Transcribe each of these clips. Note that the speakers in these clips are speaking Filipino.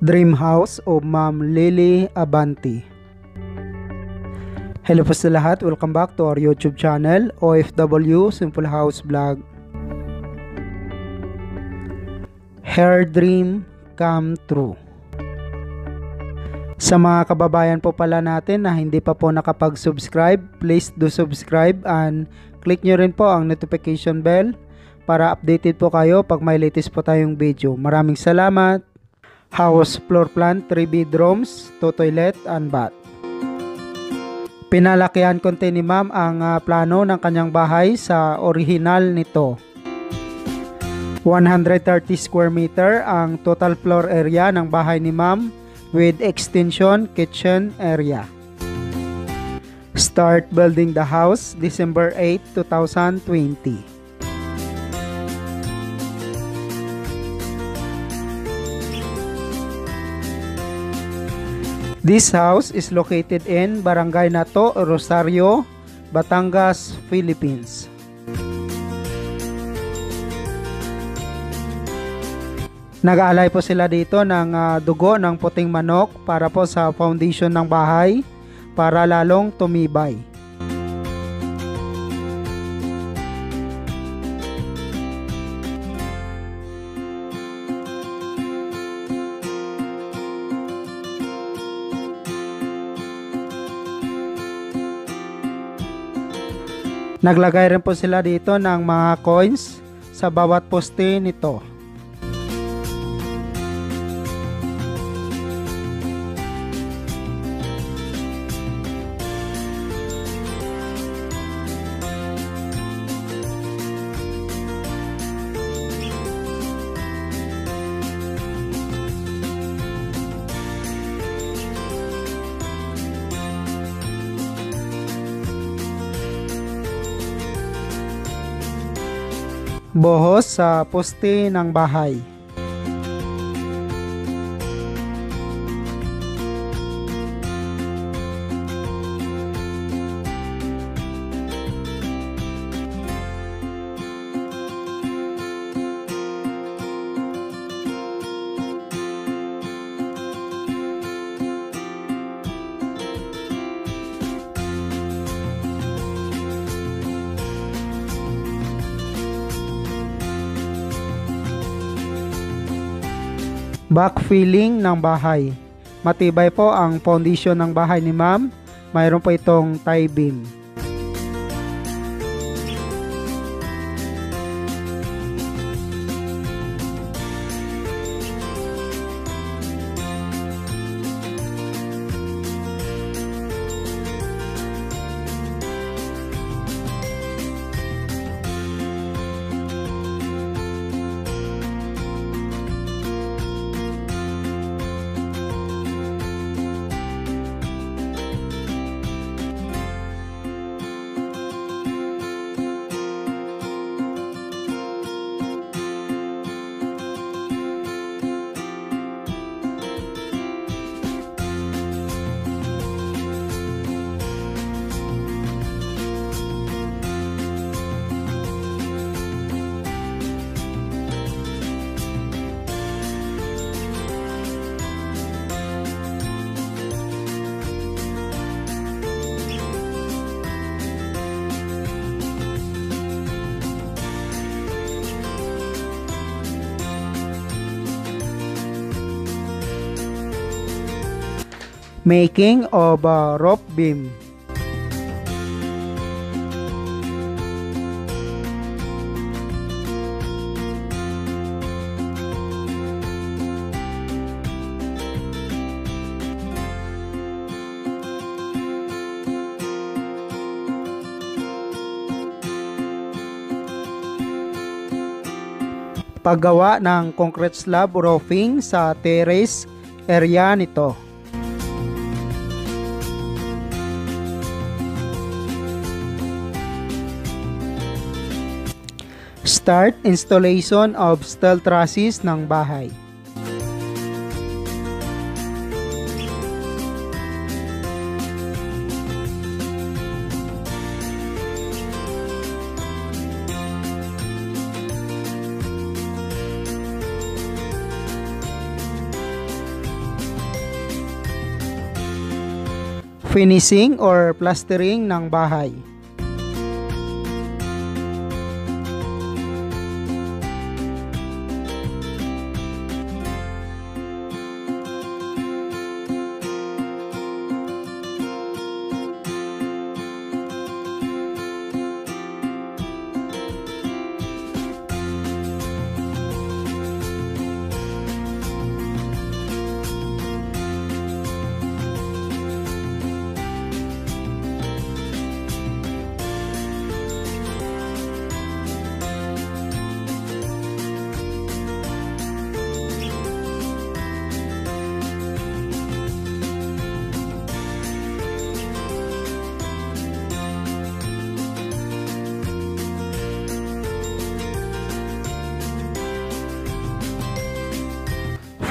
Dream House o Ma'am Lily Abanti. Hello po sa lahat, welcome back to our YouTube channel, OFW Simple House Vlog. Her dream come true. Sa mga kababayan po pala natin na hindi pa po nakapag-subscribe, please do subscribe and click nyo rin po ang notification bell para updated po kayo pag may latest po tayong video. Maraming salamat. House floor plan, 3 bedrooms, 2 toilet and bath. Pinalakihan konti ni ma'am ang plano ng kanyang bahay sa original nito. 130 square meter ang total floor area ng bahay ni ma'am with extension kitchen area. Start building the house December 8, 2020. This house is located in Barangay Nato, Rosario, Batangas, Philippines. Nag-aalay po sila dito ng dugo ng puting manok para po sa foundation ng bahay para lalong tumibay. Naglagay rin po sila dito ng mga coins sa bawat poste nito. Buhos sa poste ng bahay. Backfilling ng bahay. Matibay po ang foundation ng bahay ni ma'am. Mayroon po itong tie beam. Making of a rope beam. Paggawa ng concrete slab roofing sa terrace area nito. Start installation of steel trusses ng bahay. finishing or plastering ng bahay.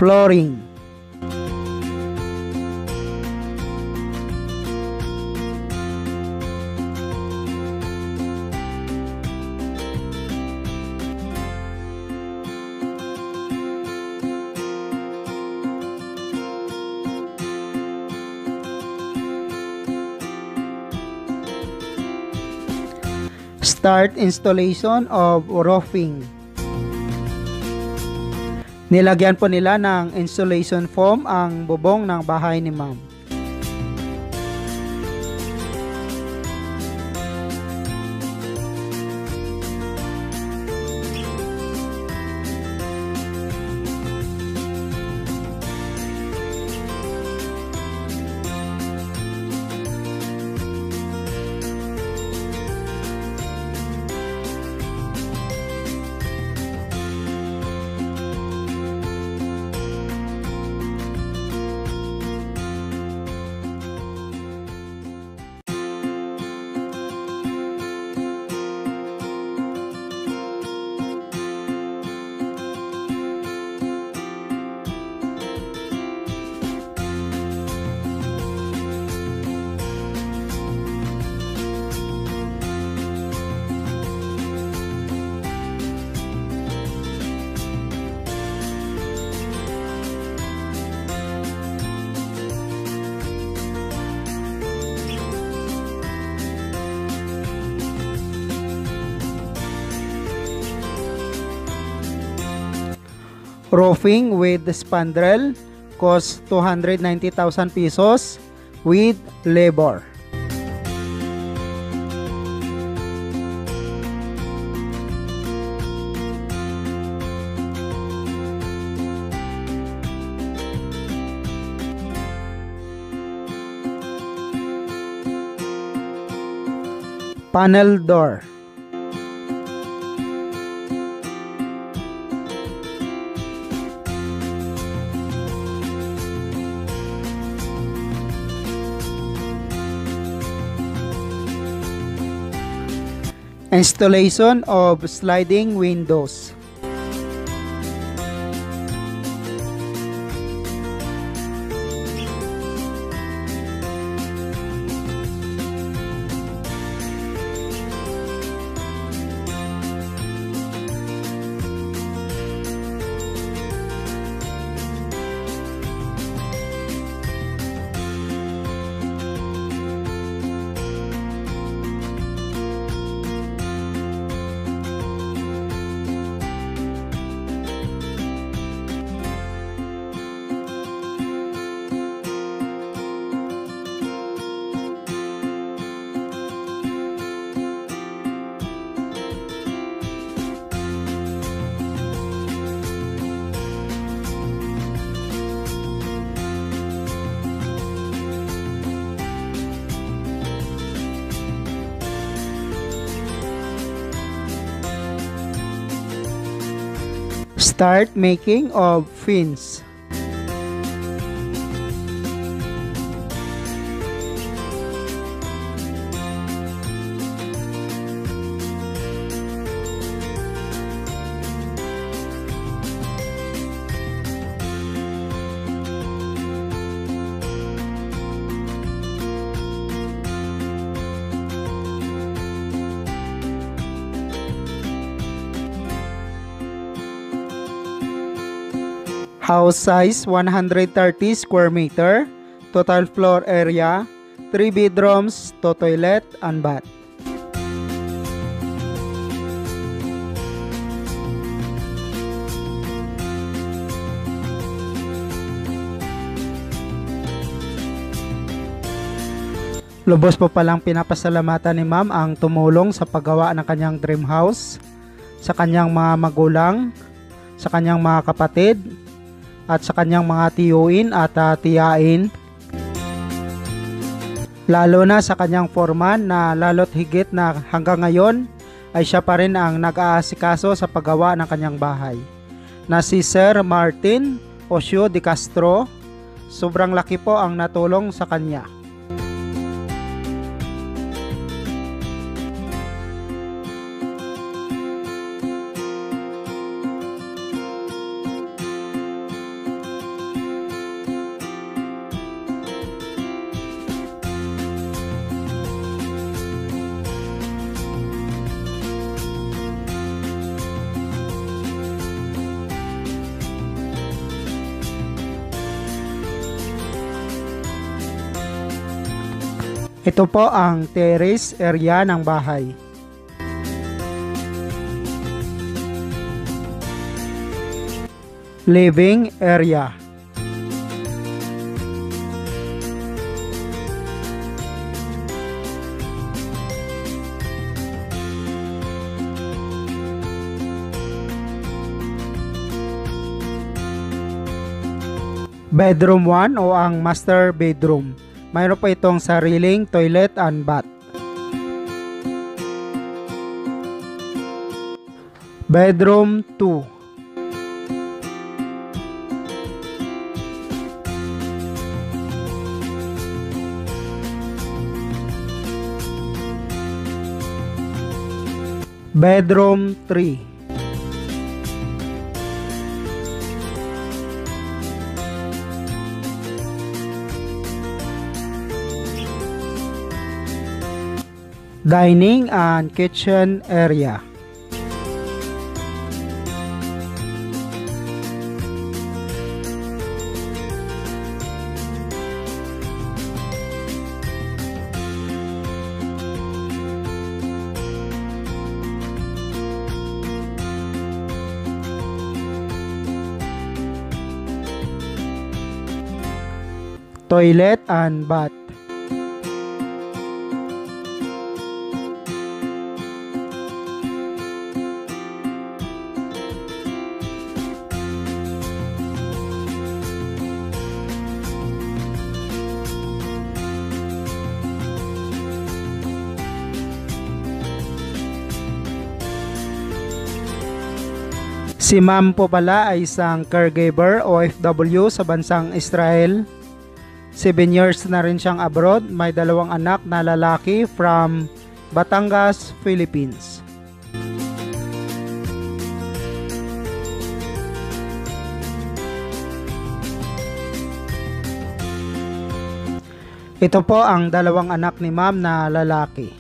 Flooring. Start installation of roofing. Nilagyan po nila ng insulation foam ang bubong ng bahay ni ma'am. Roofing with spandrel cost 290,000 pesos with labor. Panel door. Installation of sliding windows. Start making of fins. House size 130 square meter, total floor area 3 bedrooms, 2 toilet and bath. Lubos po palang pinapasalamatan ni ma'am ang tumulong sa paggawa ng kanyang dream house, sa kanyang mga magulang, sa kanyang mga kapatid, at sa kanyang mga tiyuin at tiyain. Lalo na sa kanyang foreman na lalo't higit na hanggang ngayon ay siya pa rin ang nag-aasikaso sa paggawa ng kanyang bahay, na si Sir Martin Osio de Castro. Sobrang laki po ang natulong sa kanya. Ito po ang terrace area ng bahay. Living area. Bedroom 1 o ang master bedroom. Mayroon po itong sariling toilet and bath. Bedroom 2. Bedroom 3. Dining and kitchen area. Toilet and bath. Si ma'am po pala ay isang caregiver OFW sa bansang Israel. 7 years na rin siyang abroad. May 2 anak na lalaki from Batangas, Philippines. Ito po ang 2 anak ni ma'am na lalaki.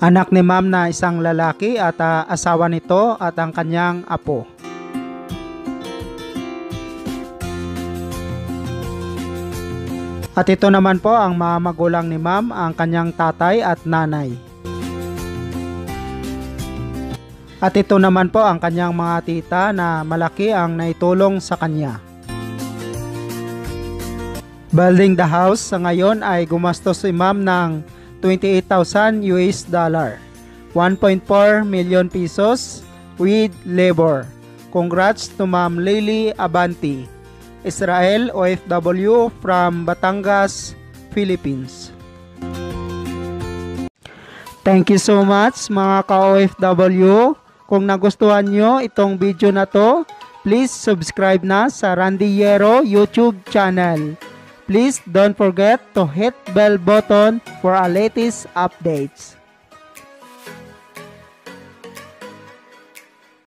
Anak ni ma'am na isang lalaki at asawa nito at ang kanyang apo. At ito naman po ang mga magulang ni ma'am, ang kanyang tatay at nanay. At ito naman po ang kanyang mga tita na malaki ang naitulong sa kanya. Building the house sa ngayon ay gumastos si ma'am ng $28,000 US, 1.4 million pesos with labor. Congrats to Ma'am Lily Abanti, Israel OFW from Batangas, Philippines. Thank you so much mga ka-OFW. Kung nagustuhan nyo itong video na to, please subscribe na sa Randy Yero YouTube channel. Please don't forget to hit bell button for our latest updates.